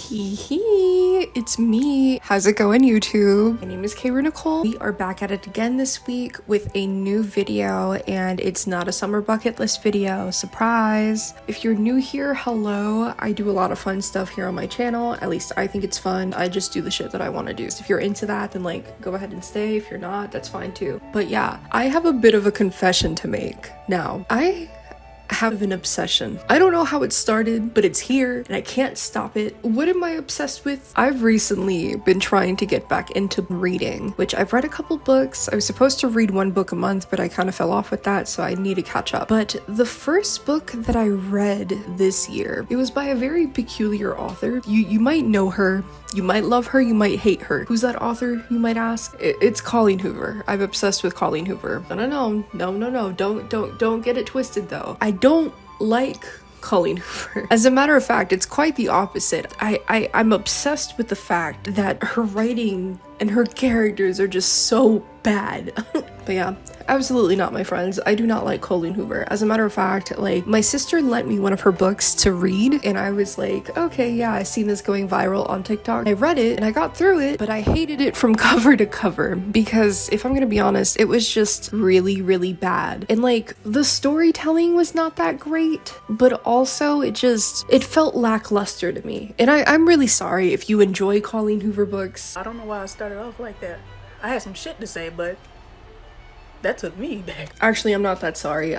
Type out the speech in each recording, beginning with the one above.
Hee hee, it's me. How's it going, YouTube? My name is Kayra Nicole. We are back at it again this week with a new video, and it's not a summer bucket list video. Surprise! If you're new here, hello. I do a lot of fun stuff here on my channel. At least I think it's fun. I just do the shit that I want to do. So if you're into that, then like go ahead and stay. If you're not, that's fine too. But yeah, I have a bit of a confession to make. Now, I have an obsession. I don't know how it started, but it's here and I can't stop it. What am I obsessed with? I've recently been trying to get back into reading, which I've read a couple books. I was supposed to read one book a month, but I kind of fell off with that, so I need to catch up. But the first book that I read this year, it was by a very peculiar author. You might know her, you might love her, you might hate her. Who's that author, you might ask? It's Colleen Hoover. I'm obsessed with Colleen Hoover. No, don't get it twisted though. I don't like Colleen Hoover. As a matter of fact, it's quite the opposite. I'm obsessed with the fact that her writing and her characters are just so bad. But yeah, absolutely not, my friends. I do not like Colleen Hoover. As a matter of fact, like, my sister lent me one of her books to read, and I was like, okay, yeah, I seen this going viral on TikTok. I read it, and I got through it, but I hated it from cover to cover, because if I'm gonna be honest, it was just really, really bad. And like, the storytelling was not that great, but also it felt lackluster to me. And I'm really sorry if you enjoy Colleen Hoover books. I don't know why I started off like that. I had some shit to say, but that took me back. Actually, I'm not that sorry.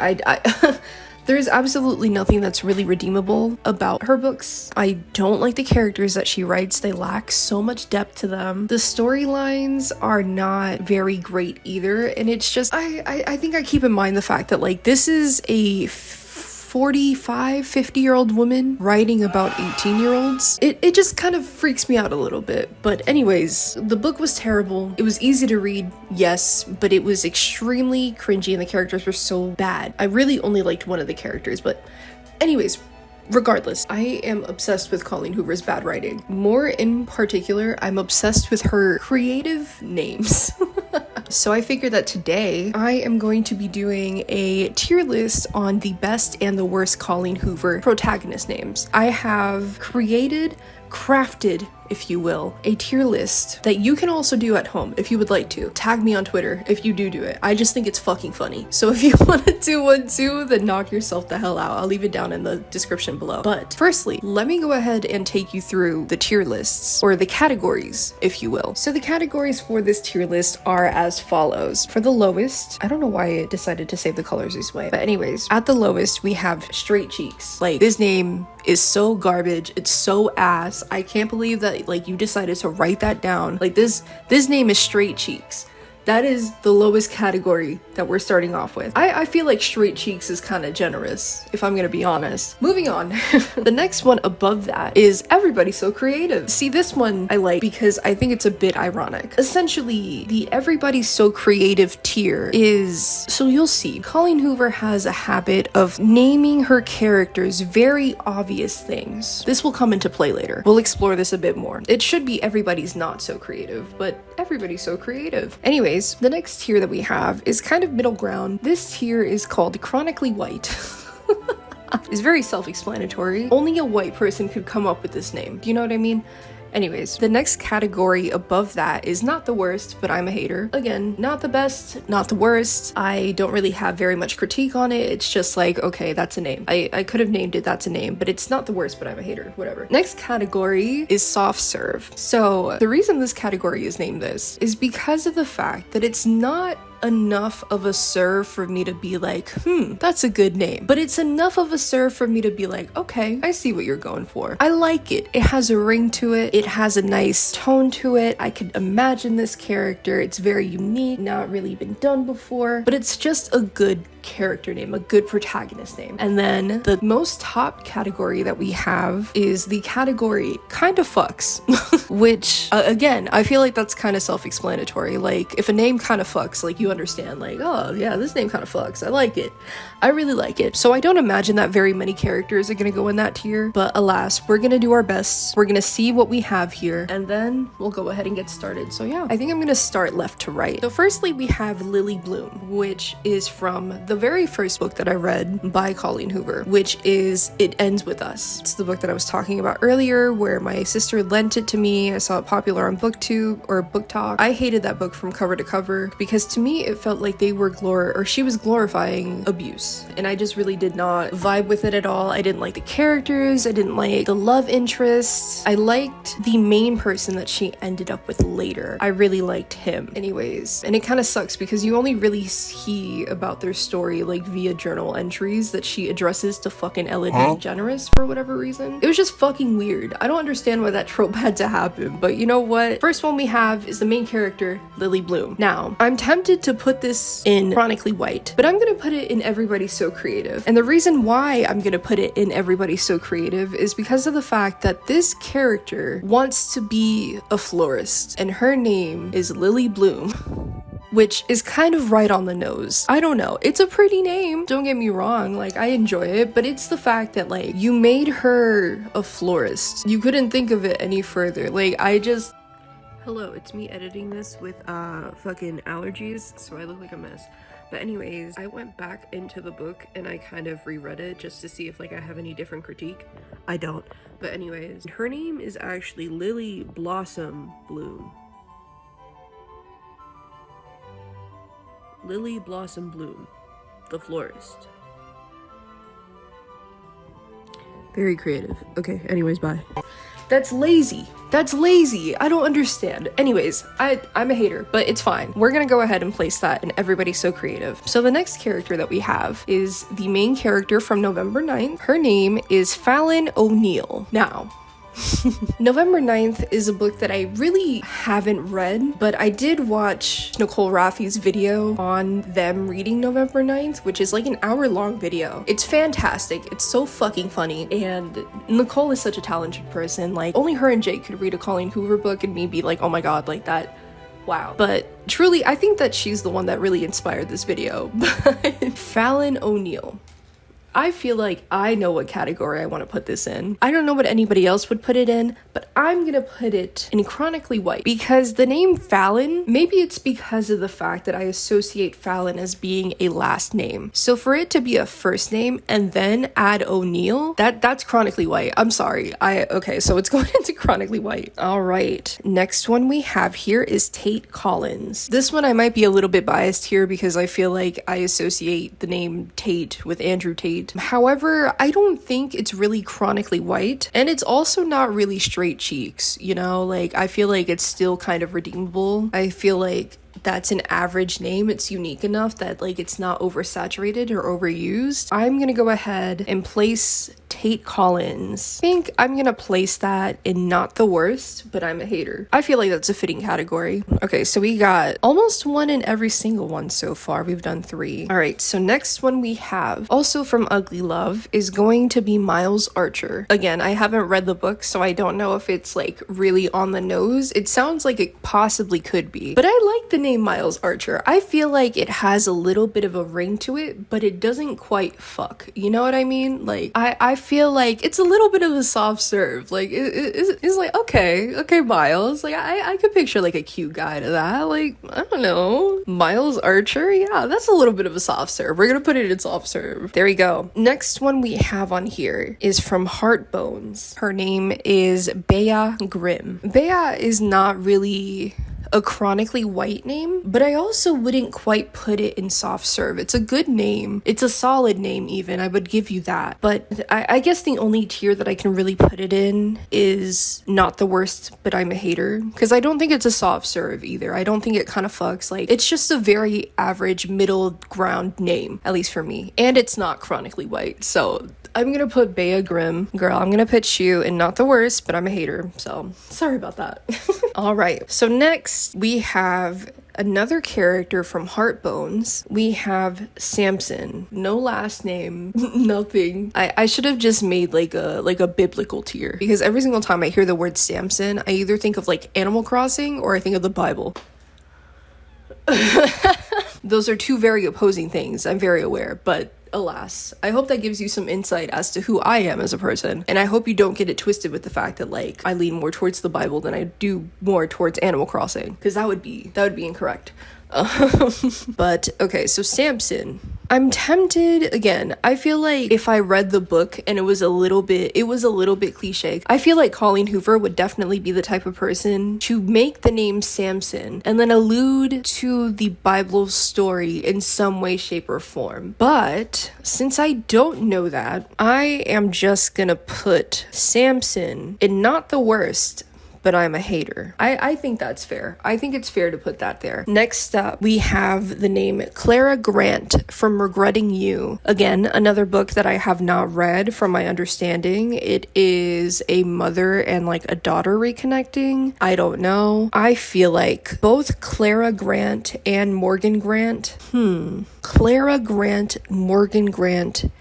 There's absolutely nothing that's really redeemable about her books. I don't like the characters that she writes. They lack so much depth to them. The storylines are not very great either. And it's just, I think I keep in mind the fact that like, this is a 45, 50-year-old woman writing about 18-year-olds. It just kind of freaks me out a little bit. But anyways, the book was terrible. It was easy to read, yes, but it was extremely cringy and the characters were so bad. I really only liked one of the characters, but anyways, regardless, I am obsessed with Colleen Hoover's bad writing. More in particular, I'm obsessed with her creative names. So I figured that today I am going to be doing a tier list on the best and the worst Colleen Hoover protagonist names. I have crafted, if you will, a tier list that you can also do at home if you would like to. Tag me on Twitter if you do it. I just think it's fucking funny. So if you want to do one too, then knock yourself the hell out. I'll leave it down in the description below. But firstly, let me go ahead and take you through the tier lists, or the categories, if you will. So the categories for this tier list are as follows. For the lowest, I don't know why it decided to save the colors this way, but anyways, at the lowest, we have Straight Cheeks. Like, this name is so garbage. It's so ass. I can't believe that like you decided to write that down. Like, this name is Straight Cheeks. That is the lowest category that we're starting off with. I feel like Straight Cheeks is kind of generous, if I'm gonna be honest. Moving on. The next one above that is Everybody's So Creative. See, this one I like because I think it's a bit ironic. Essentially, the Everybody's So Creative tier is, so you'll see, Colleen Hoover has a habit of naming her characters very obvious things. This will come into play later. We'll explore this a bit more. It should be Everybody's Not So Creative, but Everybody's So Creative. Anyways, the next tier that we have is kind of middle ground. This tier is called Chronically White. It's very self-explanatory. Only a white person could come up with this name. Do you know what I mean? Anyways, the next category above that is Not the Worst, but I'm a hater. Again, not the best, not the worst. I don't really have very much critique on it. It's just like, okay, that's a name. I could have named it that's a name, but it's not the worst, but I'm a hater, whatever. Next category is Soft Serve. So the reason this category is named this is because of the fact that it's not enough of a serve for me to be like, that's a good name. But it's enough of a serve for me to be like, okay, I see what you're going for. I like it. It has a ring to it. It has a nice tone to it. I could imagine this character. It's very unique, not really been done before, but it's just a good character name, a good protagonist name. And then the most top category that we have is the category Kinda Fucks, which again, I feel like that's kind of self-explanatory. Like, if a name kind of fucks, like, you understand, like, oh yeah, this name kind of fucks. I like it. I really like it. So I don't imagine that very many characters are gonna go in that tier, but alas, we're gonna do our best. We're gonna see what we have here, and then we'll go ahead and get started. So yeah, I think I'm gonna start left to right. So firstly, we have Lily Bloom, which is from the very first book that I read by Colleen Hoover, which is It Ends With Us. It's the book that I was talking about earlier, where my sister lent it to me. I saw it popular on BookTube or Book Talk. I hated that book from cover to cover because to me it felt like she was glorifying abuse, and I just really did not vibe with it at all. I didn't like the characters, I didn't like the love interests. I liked the main person that she ended up with later. I really liked him. Anyways, and it kind of sucks because you only really see about their story like via journal entries that she addresses to fucking Ellen DeGeneres for whatever reason. It was just fucking weird. I don't understand why that trope had to happen, but you know what? First one we have is the main character, Lily Bloom. Now, I'm tempted to put this in Chronically White, but I'm gonna put it in Everybody's So Creative. And the reason why I'm gonna put it in Everybody's So Creative is because of the fact that this character wants to be a florist, and her name is Lily Bloom. Which is kind of right on the nose. I don't know. It's a pretty name. Don't get me wrong. Like, I enjoy it, but it's the fact that, like, you made her a florist. You couldn't think of it any further. Like, Hello, it's me editing this with, fucking allergies, so I look like a mess. But anyways, I went back into the book and I kind of reread it just to see if, like, I have any different critique. I don't. But anyways, her name is actually Lily Blossom Bloom. Lily Blossom Bloom, the florist. Very creative. Okay, anyways, bye. That's lazy. That's lazy. I don't understand. Anyways, I'm a hater, but it's fine. We're gonna go ahead and place that in Everybody's So Creative. So the next character that we have is the main character from November 9th. Her name is Fallon O'Neill. Now, November 9th is a book that I really haven't read, but I did watch Nicole Raffey's video on them reading November 9th, which is like an hour-long video. It's fantastic. It's so fucking funny, and Nicole is such a talented person. Like, only her and Jake could read a Colleen Hoover book and me be like, oh my god, like that. Wow. But truly, I think that she's the one that really inspired this video. Fallon O'Neill. I feel like I know what category I want to put this in. I don't know what anybody else would put it in, but I'm gonna put it in Chronically White because the name Fallon, maybe it's because of the fact that I associate Fallon as being a last name. So for it to be a first name and then add O'Neill, that's Chronically White. I'm sorry. Okay, so it's going into Chronically White. All right. Next one we have here is Tate Collins. This one I might be a little bit biased here because I feel like I associate the name Tate with Andrew Tate. However, I don't think it's really Chronically White, and it's also not really Straight Cheeks, you know? Like, I feel like it's still kind of redeemable. I feel like that's an average name. It's unique enough that, like, it's not oversaturated or overused. I'm gonna go ahead and place Tate Collins. I think I'm gonna place that in Not the Worst, but I'm a hater. I feel like that's a fitting category. Okay, so we got almost one in every single one so far. We've done 3. All right, so next one we have, also from Ugly Love, is going to be Miles Archer. Again, I haven't read the book, so I don't know if it's, like, really on the nose. It sounds like it possibly could be, but I like the name Miles Archer. I feel like it has a little bit of a ring to it, but it doesn't quite fuck. You know what I mean? Like, I feel like it's a little bit of a soft serve. Like, it's like, okay, Miles. Like, I could picture, like, a cute guy to that. Like, I don't know. Miles Archer? Yeah, that's a little bit of a soft serve. We're gonna put it in soft serve. There we go. Next one we have on here is from Heartbones. Her name is Bea Grimm. Bea is not really a chronically white name, but I also wouldn't quite put it in soft serve. It's a good name. It's a solid name even. I would give you that. But I guess the only tier that I can really put it in is Not the Worst, but I'm a hater. Because I don't think it's a soft serve either. I don't think it kind of fucks. Like, it's just a very average middle ground name, at least for me. And it's not chronically white. So I'm gonna put Bea Grimm. Girl, I'm gonna put you in Not the Worst, but I'm a hater. So sorry about that. All right. So next we have another character from Heartbones. We have Samson. No last name, nothing. I should have just made like a biblical tier, because every single time I hear the word Samson, I either think of like Animal Crossing or I think of the Bible. Those are two very opposing things, I'm very aware, but alas, I hope that gives you some insight as to who I am as a person, and I hope you don't get it twisted with the fact that like I lean more towards the Bible than I do more towards Animal Crossing, because that would be incorrect. But okay, so Samson. I'm tempted again. I feel like if I read the book and it was a little bit cliche, I feel like Colleen Hoover would definitely be the type of person to make the name Samson and then allude to the Bible story in some way, shape, or form. But since I don't know that, I am just gonna put Samson in not the worst, but I'm a hater. I think that's fair. I think it's fair to put that there. Next up, we have the name Clara Grant from Regretting You. Again, another book that I have not read from my understanding. It is a mother and like a daughter reconnecting. I don't know. I feel like both Clara Grant and Morgan Grant. Clara Grant, Morgan Grant,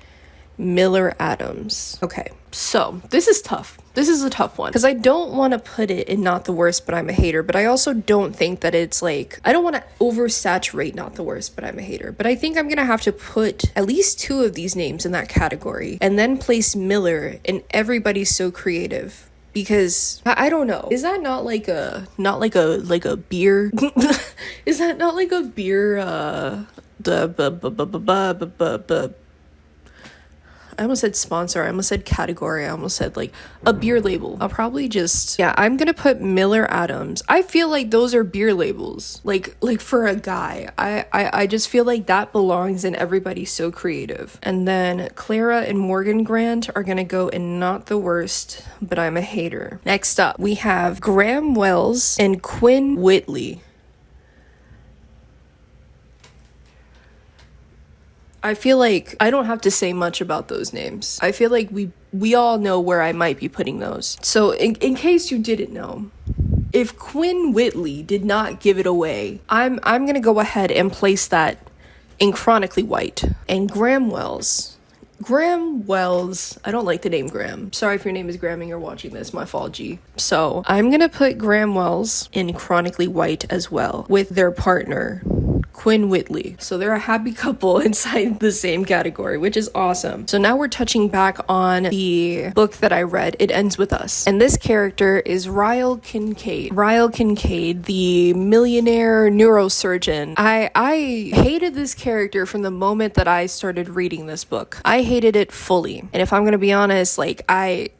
Miller Adams. Okay, so this is tough. This is a tough one because I don't want to put it in not the worst, but I'm a hater. But I also don't think that it's like, I don't want to oversaturate not the worst, but I'm a hater. But I think I'm going to have to put at least 2 of these names in that category and then place Miller in Everybody's So Creative. Because I don't know. Is that not like a beer? Is that not like a beer I almost said sponsor, I almost said category, I almost said like a beer label. I'll probably just, I'm gonna put Miller Adams. I feel like those are beer labels, like for a guy. I just feel like that belongs in Everybody's So Creative. And then Clara and Morgan Grant are gonna go in not the worst, but I'm a hater. Next up, we have Graham Wells and Quinn Whitley. I feel like I don't have to say much about those names. I feel like we all know where I might be putting those. So in case you didn't know, if Quinn Whitley did not give it away, I'm gonna go ahead and place that in Chronically White. And Graham Wells, I don't like the name Graham. Sorry if your name is Graham and you're watching this, my fault, G. So I'm gonna put Graham Wells in Chronically White as well with their partner, Quinn Whitley. So they're a happy couple inside the same category, which is awesome. So now we're touching back on the book that I read, It Ends With Us. And this character is Ryle Kincaid. Ryle Kincaid, the millionaire neurosurgeon. I hated this character from the moment that I started reading this book. I hated it fully. And if I'm gonna be honest, like they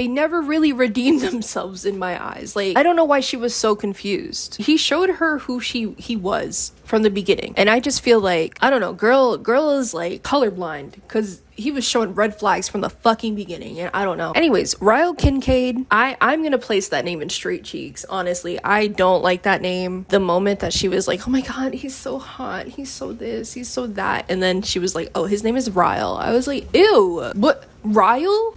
never really redeemed themselves in my eyes. Like, I don't know why she was so confused. He showed her who he was from the beginning. And I just feel like, I don't know, girl is like colorblind because he was showing red flags from the fucking beginning, and I don't know. Anyways, Ryle Kincaid, I'm gonna place that name in straight cheeks. Honestly, I don't like that name. The moment that she was like, oh my god, he's so hot, he's so this, he's so that, and then she was like, oh, his name is Ryle. I was like, ew, what? Ryle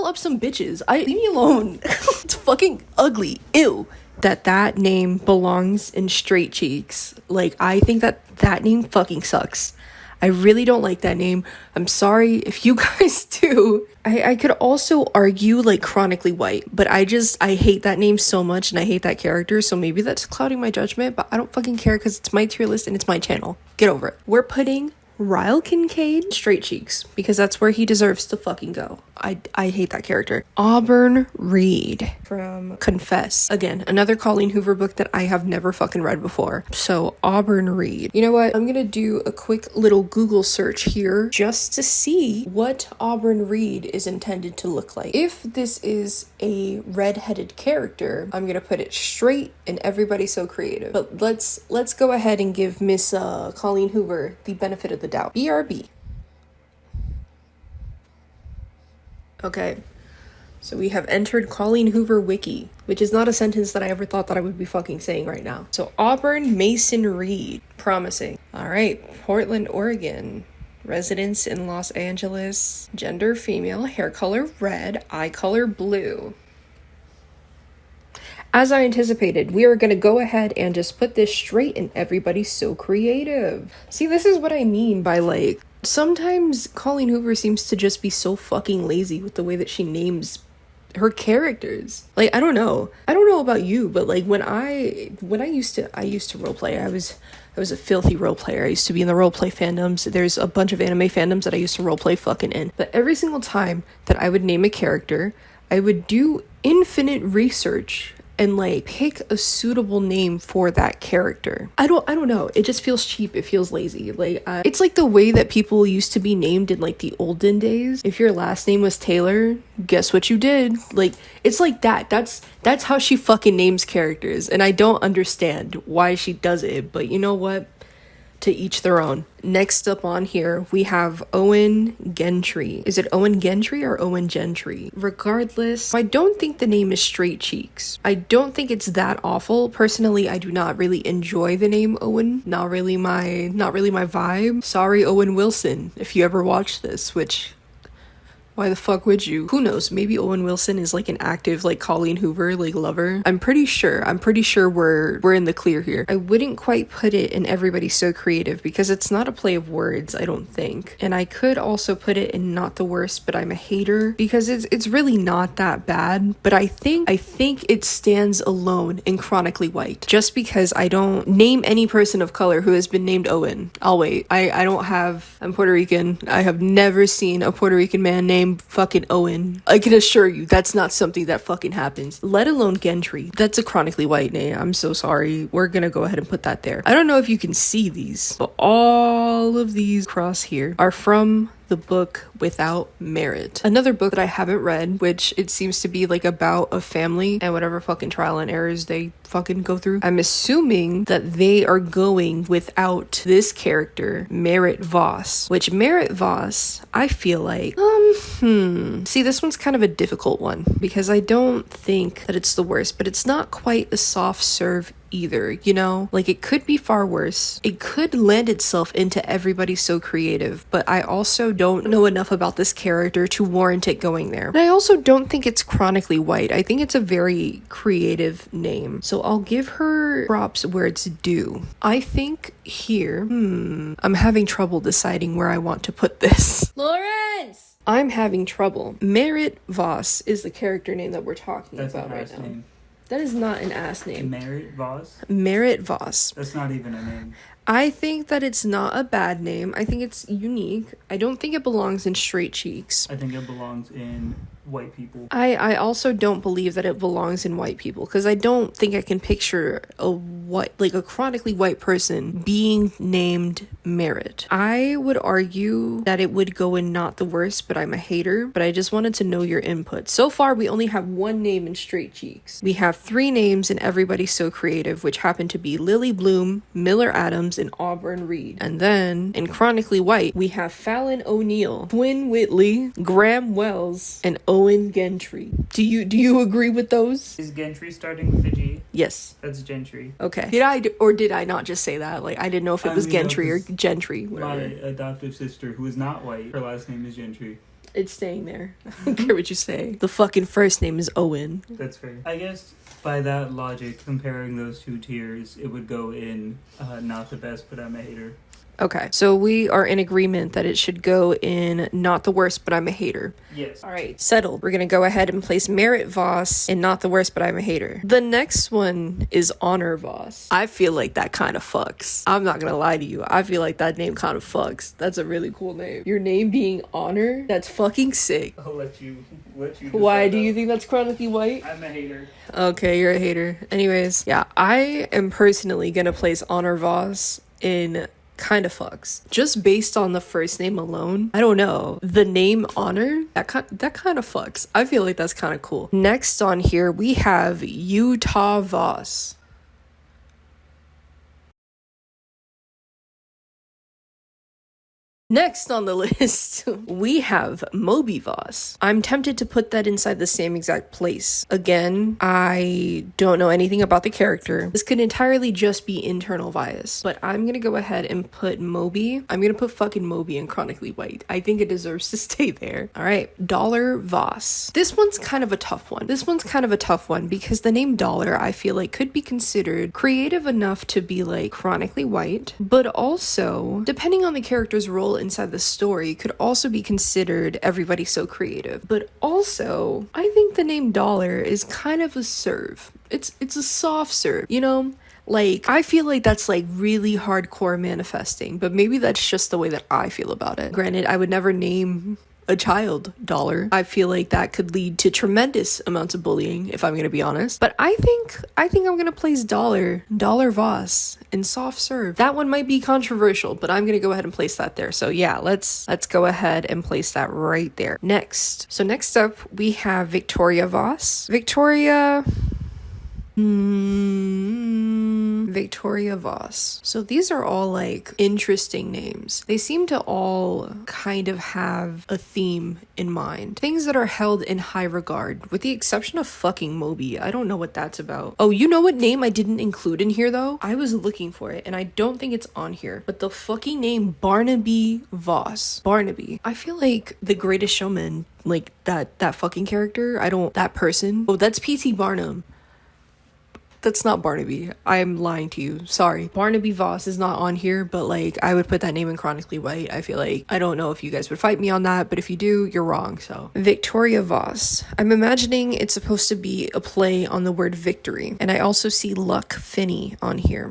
up some bitches. Leave me alone. It's fucking ugly. Ew. That name belongs in straight cheeks. Like, I think that name fucking sucks. I really don't like that name. I'm sorry if you guys do. I could also argue like Chronically White, but I hate that name so much and I hate that character, so maybe that's clouding my judgment, but I don't fucking care because it's my tier list and it's my channel. Get over it. We're putting Ryle Kincaid straight cheeks because that's where he deserves to fucking go. I hate that character. Auburn Reed from Confess. Again, another Colleen Hoover book that I have never fucking read before. So Auburn Reed. You know what? I'm gonna do a quick little Google search here just to see what Auburn Reed is intended to look like. If this is a red-headed character, I'm gonna put it straight in Everybody's So Creative. But let's go ahead and give Miss Colleen Hoover the benefit of the doubt. BRB. Okay, so we have entered Colleen Hoover Wiki, which is not a sentence that I ever thought that I would be fucking saying right now. So Auburn Mason Reed, promising. All right, Portland, Oregon, residence in Los Angeles, gender female, hair color red, eye color blue. As I anticipated, we are going to go ahead and just put this straight in Everybody's So Creative. See, this is what I mean by like, sometimes Colleen Hoover seems to just be so fucking lazy with the way that she names her characters. Like, I don't know about you, but like when I used to roleplay, I was a filthy role player. I used to be in the roleplay fandoms. There's a bunch of anime fandoms that I used to roleplay fucking in. But every single time that I would name a character, I would do infinite research and like pick a suitable name for that character. I don't know. It just feels cheap. It feels lazy. Like it's like the way that people used to be named in like the olden days. If your last name was Taylor, guess what you did? Like it's like that. That's how she fucking names characters, and I don't understand why she does it, but you know what? To each their own. Next up on here, we have Owen Gentry. Is it Owen Gentry or Owen Gentry? Regardless, I don't think the name is Straight Cheeks. I don't think it's that awful. Personally, I do not really enjoy the name Owen. Not really my vibe. Sorry, Owen Wilson, if you ever watch this, which... why the fuck would you? Who knows? Maybe Owen Wilson is like an active like Colleen Hoover like lover. I'm pretty sure we're in the clear here. I wouldn't quite put it in Everybody's So Creative because it's not a play of words, I don't think. And I could also put it in Not the Worst But I'm a Hater because it's really not that bad. But I think it stands alone in Chronically White just because I don't name any person of color who has been named Owen. I'll wait. I'm Puerto Rican. I have never seen a Puerto Rican man named fucking Owen. I can assure you that's not something that fucking happens, let alone Gentry. That's a Chronically White name. I'm so sorry. We're gonna go ahead and put that there. I don't know if you can see these, but all of these across here are from the book Without Merit, another book that I haven't read, which it seems to be like about a family and whatever fucking trial and errors they fucking go through. I'm assuming that they are going without this character, Merritt Voss, which Merritt Voss, I feel like, see, this one's kind of a difficult one because I don't think that it's the worst, but it's not quite a soft serve either, you know? Like it could be far worse. It could land itself into Everybody's So Creative, but I also don't know enough about this character to warrant it going there. And I also don't think it's Chronically White. I think it's a very creative name. So I'll give her props where it's due. I think here, I'm having trouble deciding where I want to put this. Lawrence! I'm having trouble. Merritt Voss is the character name that we're talking That's about an right ass now. name. That is not an ass name. Merritt Voss? Merritt Voss. That's not even a name. I think that it's not a bad name. I think it's unique. I don't think it belongs in Straight Cheeks. I think it belongs in White People. I also don't believe that it belongs in White People because I don't think I can picture a chronically white person being named Merritt. I would argue that it would go in Not the Worst But I'm a Hater, but I just wanted to know your input. So far, we only have one name in Straight Cheeks. We have 3 names in Everybody's So Creative, which happen to be Lily Bloom, Miller Adams, and Auburn Reed. And then in Chronically White, we have Fallon O'Neill, Twin Whitley, Graham Wells, and Owen Gentry. Do you agree with those? Is Gentry starting with a G? Yes. That's Gentry. Okay. Did I not just say that? Like, I didn't know if it was Gentry or Gentry, whatever. My adoptive sister, who is not white, her last name is Gentry. It's staying there. I don't care what you say. The fucking first name is Owen. That's fair. I guess by that logic, comparing those 2 tiers, it would go in Not the Best But I'm a Hater. Okay, so we are in agreement that it should go in Not the Worst But I'm a Hater. Yes. All right, settled. We're gonna go ahead and place Merritt Voss in Not the Worst But I'm a Hater. The next one is Honor Voss. I feel like that kind of fucks. I'm not gonna lie to you. I feel like that name kind of fucks. That's a really cool name. Your name being Honor? That's fucking sick. I'll let you Why do you think that's chronically white? I'm a hater. Okay, you're a hater. Anyways, yeah, I am personally gonna place Honor Voss in kind of fucks just based on the first name alone. I don't know, the name Honor, that kind of fucks. I feel like that's kind of cool. Next on here we have Utah Voss. Next on the list, we have Moby Voss. I'm tempted to put that inside the same exact place. Again, I don't know anything about the character. This could entirely just be internal bias, but I'm gonna go ahead and put Moby. I'm gonna put fucking Moby in Chronically White. I think it deserves to stay there. All right, Dollar Voss. This one's kind of a tough one. Because the name Dollar, I feel like, could be considered creative enough to be like chronically white, but also, depending on the character's role inside the story, could also be considered Everybody's So Creative. But also, I think the name Dollar is kind of a serve. It's a soft serve, you know? Like, I feel like that's like really hardcore manifesting, but maybe that's just the way that I feel about it. Granted, I would never name a child dollar. I feel like that could lead to tremendous amounts of bullying, if I'm gonna be honest. But I think I'm gonna place Dollar Voss in soft serve. That one might be controversial, but I'm gonna go ahead and place that there. So yeah, let's go ahead and place that right there. Next up we have Victoria Voss. Victoria Voss. So these are all like interesting names. They seem to all kind of have a theme in mind. Things that are held in high regard, with the exception of fucking Moby. I don't know what that's about. Oh, you know what name I didn't include in here though? I was looking for it and I don't think it's on here. But the fucking name Barnaby Voss. Barnaby. I feel like The Greatest Showman, like that fucking character. That person. Oh, that's P.T. Barnum. That's not Barnaby. I'm lying to you. Sorry. Barnaby Voss is not on here, but like I would put that name in Chronically White. I feel like, I don't know if you guys would fight me on that, but if you do, you're wrong. So Victoria Voss. I'm imagining it's supposed to be a play on the word victory. And I also see Luck Finney on here.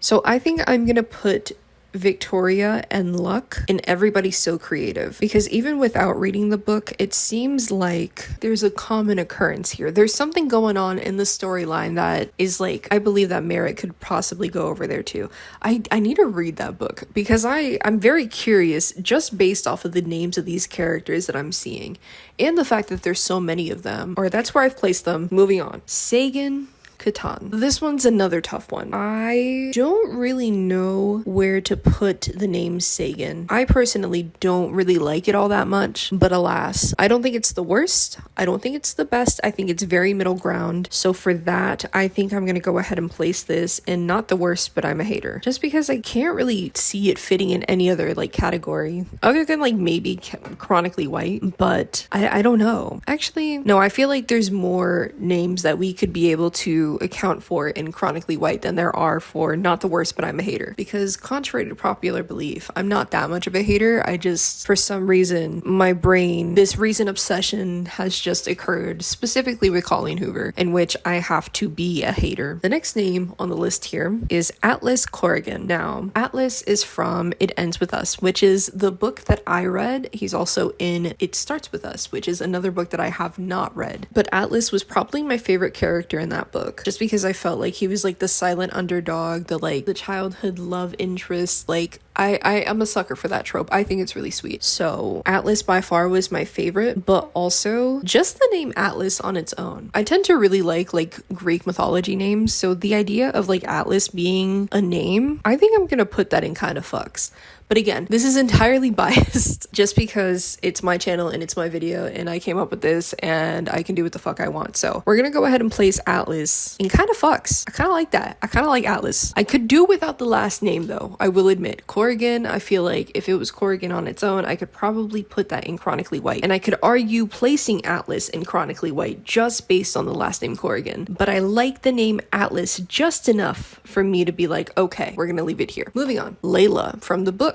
So I think I'm gonna put Victoria and Luck in Everybody's So Creative, because even without reading the book, it seems like there's a common occurrence here. There's something going on in the storyline that is like, I believe that Merritt could possibly go over there too. I need to read that book because I'm very curious just based off of the names of these characters that I'm seeing and the fact that there's so many of them, or that's where I've placed them. Moving on. Sagan Catan. This one's another tough one. I don't really know where to put the name Sagan. I personally don't really like it all that much, but alas, I don't think it's the worst. I don't think it's the best. I think it's very middle ground. So for that, I think I'm gonna go ahead and place this in not the worst, but I'm a hater. Just because I can't really see it fitting in any other like category other than like maybe Chronically White, but I don't know. Actually, no, I feel like there's more names that we could be able to account for in Chronically White than there are for Not the Worst, but I'm a hater. Because contrary to popular belief, I'm not that much of a hater. I just, for some reason, my brain, this recent obsession has just occurred, specifically with Colleen Hoover, in which I have to be a hater. The next name on the list here is Atlas Corrigan. Now, Atlas is from It Ends With Us, which is the book that I read. He's also in It Starts With Us, which is another book that I have not read. But Atlas was probably my favorite character in that book, just because I felt like he was like the silent underdog, the childhood love interest. Like I'm a sucker for that trope. I think it's really sweet. So Atlas by far was my favorite, but also just the name Atlas on its own. I tend to really like Greek mythology names, so the idea of like Atlas being a name, I think I'm gonna put that in kind of fucks. But again, this is entirely biased just because it's my channel and it's my video and I came up with this and I can do what the fuck I want. So we're gonna go ahead and place Atlas in kind of fucks. I kind of like that. I kind of like Atlas. I could do without the last name though, I will admit. Corrigan, I feel like if it was Corrigan on its own, I could probably put that in Chronically White. And I could argue placing Atlas in Chronically White just based on the last name Corrigan. But I like the name Atlas just enough for me to be like, okay, we're gonna leave it here. Moving on. Layla from the book.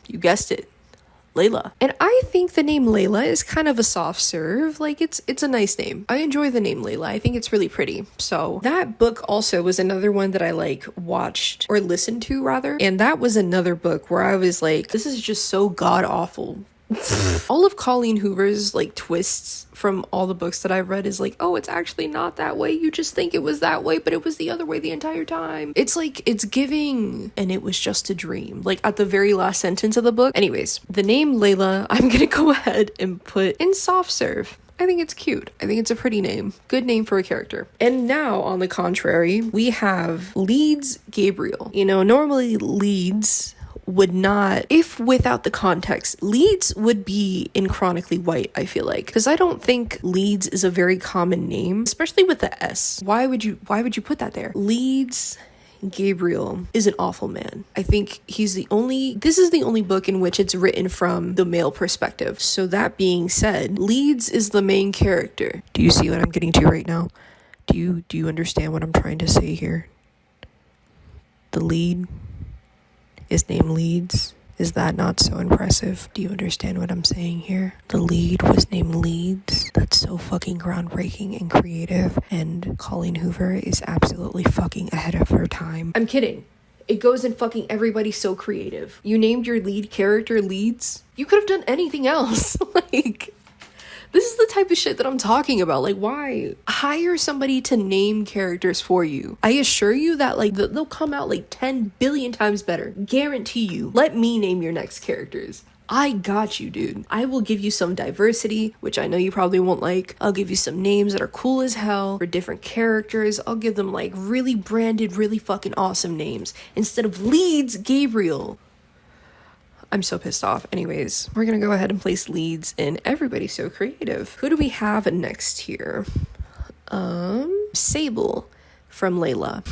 You guessed it, Layla. And I think the name Layla is kind of a soft serve. Like it's a nice name. I enjoy the name Layla. I think it's really pretty. So that book also was another one that I like watched or listened to rather. And that was another book where I was like, this is just so god awful. All of Colleen Hoover's like twists from all the books that I've read is like, oh, it's actually not that way. You just think it was that way, but it was the other way the entire time. It's like, it's giving, and it was just a dream. Like at the very last sentence of the book. Anyways, the name Layla, I'm gonna go ahead and put in soft serve. I think it's cute. I think it's a pretty name. Good name for a character. And now, on the contrary, we have Leeds Gabriel. You know, normally Leeds would not, if without the context, Leeds would be in Chronically White, I feel like, because I don't think Leeds is a very common name, especially with the S. Why would you put that there? Leeds Gabriel is an awful man. I think this is the only book in which it's written from the male perspective. So that being said, Leeds is the main character. Do you see what I'm getting to right now? Do you understand what I'm trying to say here? The lead is named Leeds. Is that not so impressive? Do you understand what I'm saying here? The lead was named Leeds. That's so fucking groundbreaking and creative. And Colleen Hoover is absolutely fucking ahead of her time. I'm kidding. It goes in fucking Everybody's So Creative. You named your lead character Leeds. You could have done anything else. Like, this is the type of shit that I'm talking about. Like, why? Hire somebody to name characters for you. I assure you that, like, they'll come out like 10 billion times better. Guarantee you. Let me name your next characters. I got you, dude. I will give you some diversity, which I know you probably won't like. I'll give you some names that are cool as hell for different characters. I'll give them like really branded, really fucking awesome names instead of Leeds Gabriel. I'm so pissed off. Anyways, we're gonna go ahead and place Leeds in Everybody's So Creative. Who do we have next here? Sable from Layla.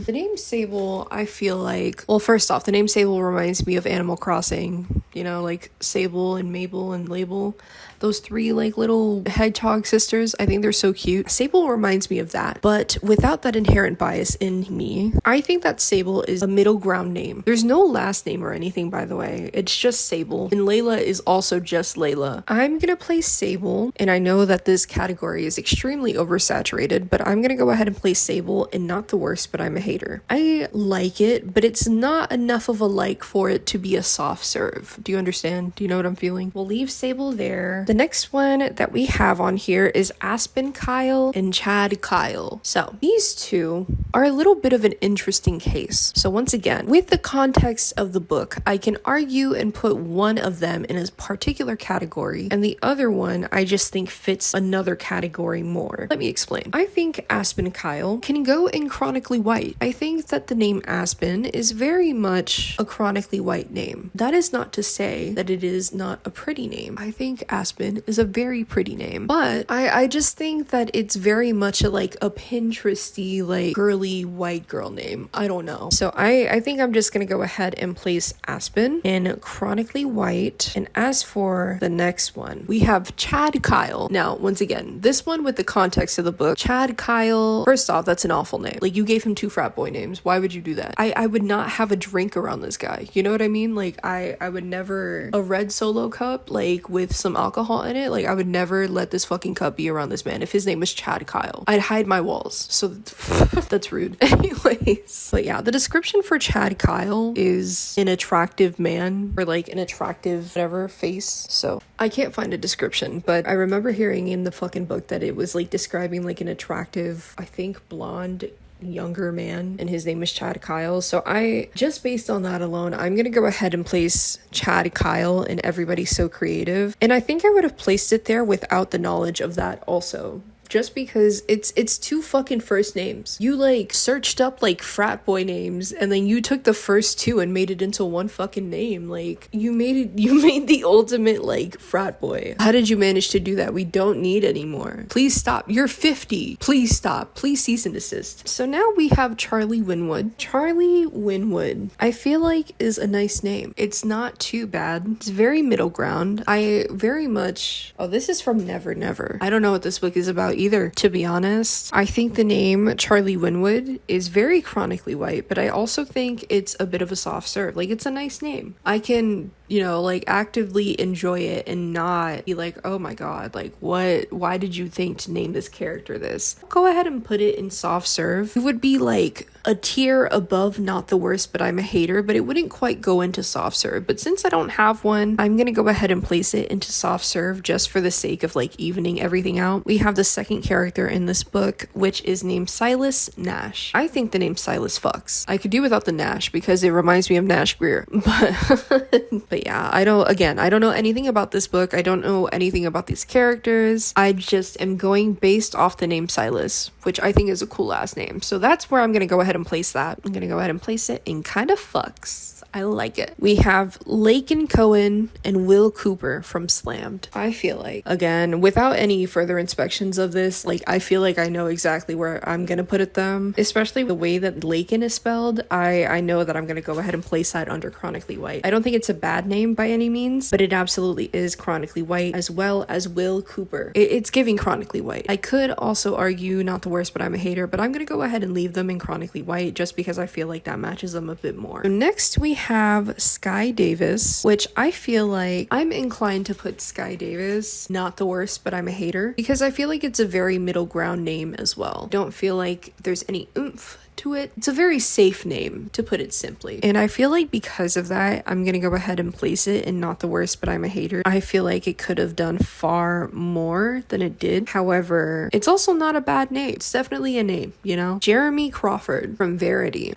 The name Sable, I feel like, well, first off, the name Sable reminds me of Animal Crossing, you know, like Sable and Mabel and Label. Those three like little hedgehog sisters, I think they're so cute. Sable reminds me of that, but without that inherent bias in me, I think that Sable is a middle ground name. There's no last name or anything, by the way. It's just Sable. And Layla is also just Layla. I'm gonna place Sable, and I know that this category is extremely oversaturated, but I'm gonna go ahead and place Sable in Not the Worst, But I'm a Hater. I like it, but it's not enough of a like for it to be a soft serve. Do you understand? Do you know what I'm feeling? We'll leave Sable there. The next one that we have on here is Aspen Kyle and Chad Kyle. So these two are a little bit of an interesting case. So once again, with the context of the book, I can argue and put one of them in a particular category, and the other one I just think fits another category more. Let me explain. I think Aspen Kyle can go in chronically white. I think that the name Aspen is very much a chronically white name. That is not to say that it is not a pretty name. I think Aspen is a very pretty name, but I just think that it's very much like a Pinteresty, like girly white girl name. I don't know. So I think I'm just gonna go ahead and place Aspen in chronically white. And as for the next one, we have Chad Kyle. Now, once again, this one with the context of the book, Chad Kyle, first off, that's an awful name. Like, you gave him 2 frat boy names. Why would you do that? I would not have a drink around this guy. You know what I mean? Like, I would never, a red Solo cup, like with some alcohol in it, like I would never let this fucking cup be around this man. If his name was Chad Kyle, I'd hide my walls. So that's rude. Anyways, but yeah, the description for Chad Kyle is an attractive man, or like an attractive whatever face. So I can't find a description, but I remember hearing in the fucking book that it was like describing like an attractive, I think blonde younger man, and his name is Chad Kyle. So I, just based on that alone, I'm gonna go ahead and place Chad Kyle in Everybody's So Creative, and I think I would have placed it there without the knowledge of that also. Just because it's 2 fucking first names. You like searched up like frat boy names, and then you took the first 2 and made it into one fucking name. Like, you made the ultimate like frat boy. How did you manage to do that? We don't need anymore. Please stop. You're 50. Please stop. Please cease and desist. So now we have Charlie Winwood. Charlie Winwood, I feel like, is a nice name. It's not too bad. It's very middle ground. I very much, oh, this is from Never Never. I don't know what this book is about either, to be honest. I think the name Charlie Winwood is very chronically white, but I also think it's a bit of a soft serve. Like, it's a nice name. I can, you know, like actively enjoy it and not be like, oh my god, like why did you think to name this character this? Go ahead and put it in soft serve. It would be like a tier above Not the Worst, But I'm a Hater, but it wouldn't quite go into soft serve. But since I don't have one, I'm gonna go ahead and place it into soft serve just for the sake of like evening everything out. We have the second character in this book, which is named Silas Nash. I think the name Silas fucks. I could do without the Nash because it reminds me of Nash Greer, but yeah, I don't know anything about this book. I don't know anything about these characters. I just am going based off the name Silas, which I think is a cool ass name. So that's where I'm gonna go ahead and place that. I'm gonna go ahead and place it in Kinda Fucks. I like it. We have Laken Cohen and Will Cooper from Slammed. I feel like, again, without any further inspections of this, like, I feel like I know exactly where I'm gonna put it them, especially the way that Laken is spelled. I know that I'm gonna go ahead and place that under chronically white. I don't think it's a bad name by any means, but it absolutely is chronically white, as well as Will Cooper. It's giving chronically white. I could also argue Not the Worst, But I'm a Hater, but I'm gonna go ahead and leave them in chronically white just because I feel like that matches them a bit more. So next we have Sky Davis, which I feel like I'm inclined to put Sky Davis, not the worst, but I'm a hater, because I feel like it's a very middle ground name as well. Don't feel like there's any oomph to it. It's a very safe name, to put it simply. And I feel like because of that, I'm gonna go ahead and place it in not the worst, but I'm a hater. I feel like it could have done far more than it did. However, it's also not a bad name. It's definitely a name, you know? Jeremy Crawford from Verity.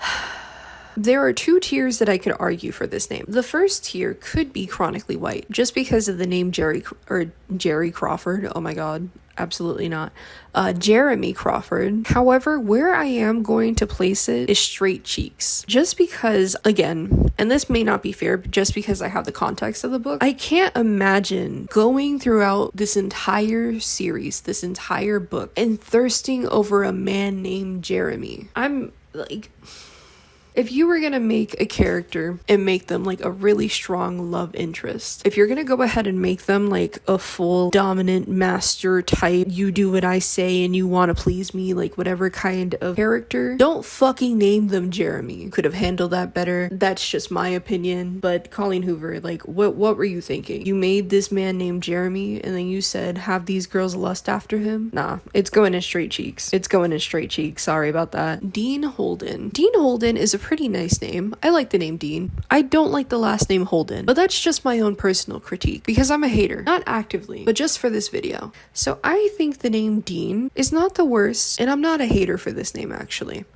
There are two tiers that I could argue for this name. The first tier could be Chronically White, just because of the name Jerry Crawford. Oh my god, absolutely not. Jeremy Crawford. However, where I am going to place it is Straight Cheeks. Just because, again, and this may not be fair, but just because I have the context of the book, I can't imagine going throughout this entire series, this entire book, and thirsting over a man named Jeremy. I'm like... If you were gonna make a character and make them like a really strong love interest, if you're gonna go ahead and make them like a full dominant master type, you do what I say and you want to please me, like whatever kind of character, don't fucking name them Jeremy. Could have handled that better. That's just my opinion. But Colleen Hoover, like what were you thinking? You made this man named Jeremy and then you said have these girls lust after him? Nah, it's going in Straight Cheeks. It's going in Straight Cheeks. Sorry about that. Dean Holden. Dean Holden is a pretty nice name. I like the name Dean. I don't like the last name Holden, but that's just my own personal critique because I'm a hater, not actively, but just for this video. So I think the name Dean is not the worst, and I'm not a hater for this name actually.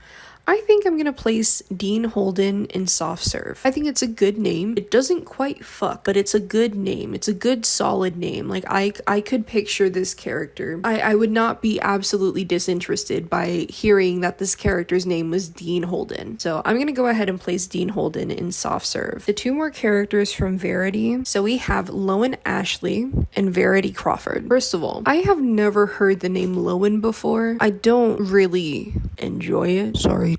I think I'm gonna place Dean Holden in Soft Serve. I think it's a good name. It doesn't quite fuck, but it's a good name. It's a good solid name. Like I could picture this character. I would not be absolutely disinterested by hearing that this character's name was Dean Holden. So I'm gonna go ahead and place Dean Holden in Soft Serve. The two more characters from Verity. So we have Lowen Ashley and Verity Crawford. First of all, I have never heard the name Lowen before. I don't really enjoy it. Sorry to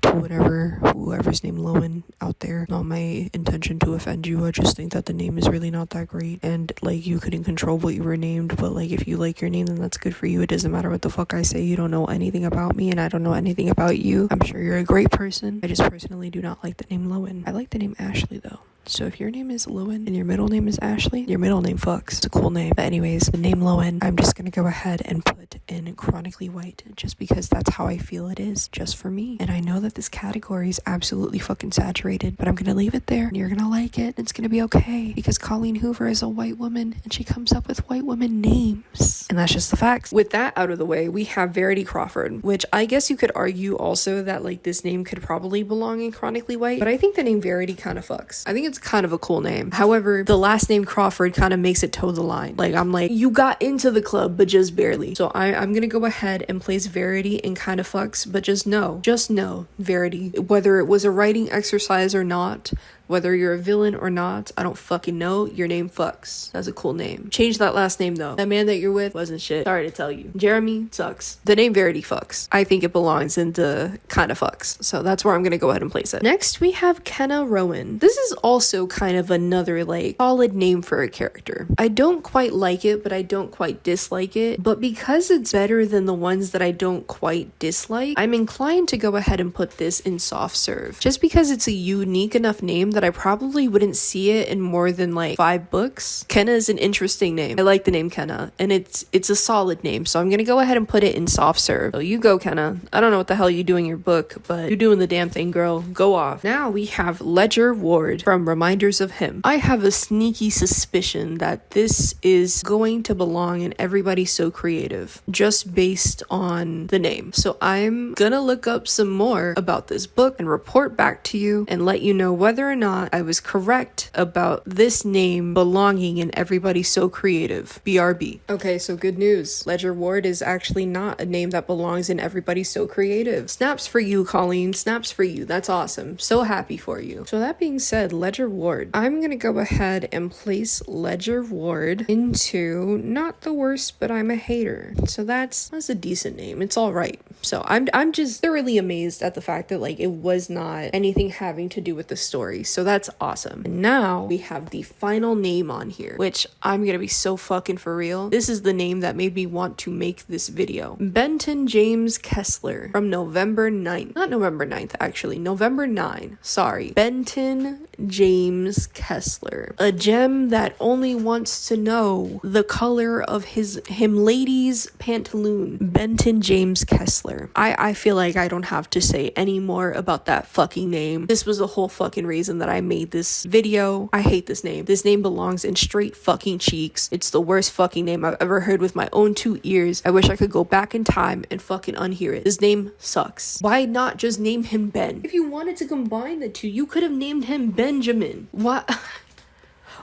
whoever's named Lowen out there. Not my intention to offend you. I just think that the name is really not that great, and like you couldn't control what you were named, but like if you like your name, then that's good for you. It doesn't matter what the fuck I say. You don't know anything about me and I don't know anything about you. I'm sure you're a great person. I just personally do not like the name Lowen. I like the name Ashley though. So if your name is Lowen and your middle name is Ashley, your middle name fucks. It's a cool name. But anyways, the name Lowen, I'm just gonna go ahead and put in Chronically White just because that's how I feel it is, just for me. And I know that this category is absolutely fucking saturated, but I'm gonna leave it there and you're gonna like it. It's gonna be okay because Colleen Hoover is a white woman and she comes up with white woman names. And that's just the facts. With that out of the way, we have Verity Crawford, which I guess you could argue also that like this name could probably belong in Chronically White, but I think the name Verity kind of fucks. I think it's kind of a cool name. However, the last name Crawford kind of makes it toe the line. Like I'm like, you got into the club, but just barely. So I'm gonna go ahead and place Verity in kind of fucks, but just know, Verity, whether it was a writing exercise or not, whether you're a villain or not, I don't fucking know. Your name fucks. That's a cool name. Change that last name though. That man that you're with wasn't shit. Sorry to tell you. Jeremy sucks. The name Verity fucks. I think it belongs into kind of fucks. So that's where I'm gonna go ahead and place it. Next, we have Kenna Rowan. This is also kind of another like solid name for a character. I don't quite like it, but I don't quite dislike it. But because it's better than the ones that I don't quite dislike, I'm inclined to go ahead and put this in Soft Serve. Just because it's a unique enough name that I probably wouldn't see it in more than like 5 books. Kenna is an interesting name. I like the name Kenna, and it's a solid name, so I'm gonna go ahead and put it in Soft Serve. So you go, Kenna. I don't know what the hell you do in your book, but you're doing the damn thing, girl. Go off. Now we have Ledger Ward from Reminders of Him. I have a sneaky suspicion that this is going to belong in Everybody's So Creative, just based on the name. So I'm gonna look up some more about this book and report back to you and let you know whether or not I was correct about this name belonging in Everybody's So Creative. BRB. Okay, so good news. Ledger Ward is actually not a name that belongs in Everybody's So Creative. Snaps for you, Colleen. Snaps for you. That's awesome. So happy for you. So that being said, Ledger Ward. I'm gonna go ahead and place Ledger Ward into not the worst, but I'm a hater. So that's a decent name. It's all right. So I'm just thoroughly amazed at the fact that like it was not anything having to do with the story. so that's awesome. And now we have the final name on here, which I'm gonna be so fucking for real. This is the name that made me want to make this video. Benton James Kessler from November 9th. Not November 9th, actually. November 9. Sorry. Benton James Kessler. A gem that only wants to know the color of him lady's pantaloon. Benton James Kessler. I feel like I don't have to say any more about that fucking name. This was the whole fucking reason that I made this video. I hate this name. This name belongs in straight fucking cheeks. It's the worst fucking name I've ever heard with my own 2 ears. I wish I could go back in time and fucking unhear it. This name sucks. Why not just name him Ben? If you wanted to combine the two, you could have named him Benjamin. What?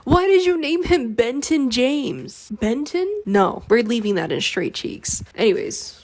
Why did you name him Benton James? Benton? No, we're leaving that in straight cheeks. Anyways,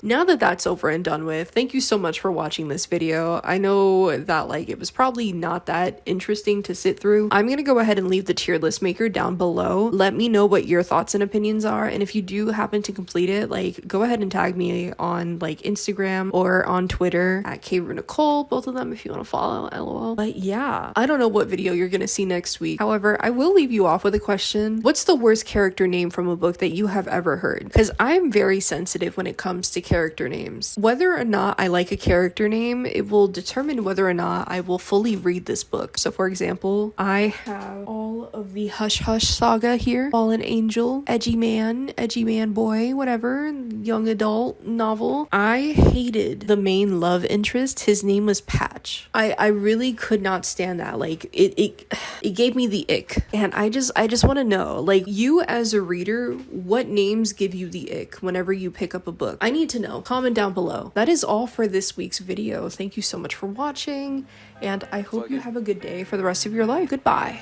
now that that's over and done with, thank you so much for watching this video. I know that like it was probably not that interesting to sit through. I'm gonna go ahead and leave the tier list maker down below. Let me know what your thoughts and opinions are, and if you do happen to complete it, like go ahead and tag me on like Instagram or on Twitter at KRuNicole, both of them if you want to follow, lol. But yeah, I don't know what video you're gonna see next week. However, I will leave you off with a question. What's the worst character name from a book that you have ever heard? Because I'm very sensitive when it comes to character names. Whether or not I like a character name, it will determine whether or not I will fully read this book. So for example, I have all of the Hush Hush saga here. Fallen Angel, Edgy Man Boy, whatever, young adult novel. I hated the main love interest. His name was Patch. I really could not stand that. Like it gave me the ick. And I just want to know, like, you as a reader, what names give you the ick whenever you pick up a book? I need to know. Comment down below. That is all for this week's video. Thank you so much for watching, and I hope you have a good day for the rest of your life. Goodbye.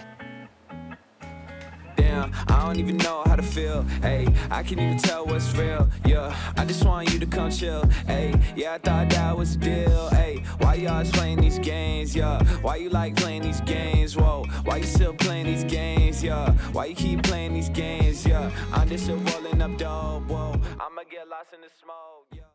Damn, I don't even know how to feel. Hey, I can't even tell what's real. Yeah, I just want you to come chill. Hey, yeah, I thought that was the deal. Hey, why you always playing these games? Yeah, why you like playing these games? Whoa, why you still playing these games? Yeah, why you keep playing these games? Yeah, I'm just rolling up dope. Whoa, I'ma get lost in the smoke. Yeah.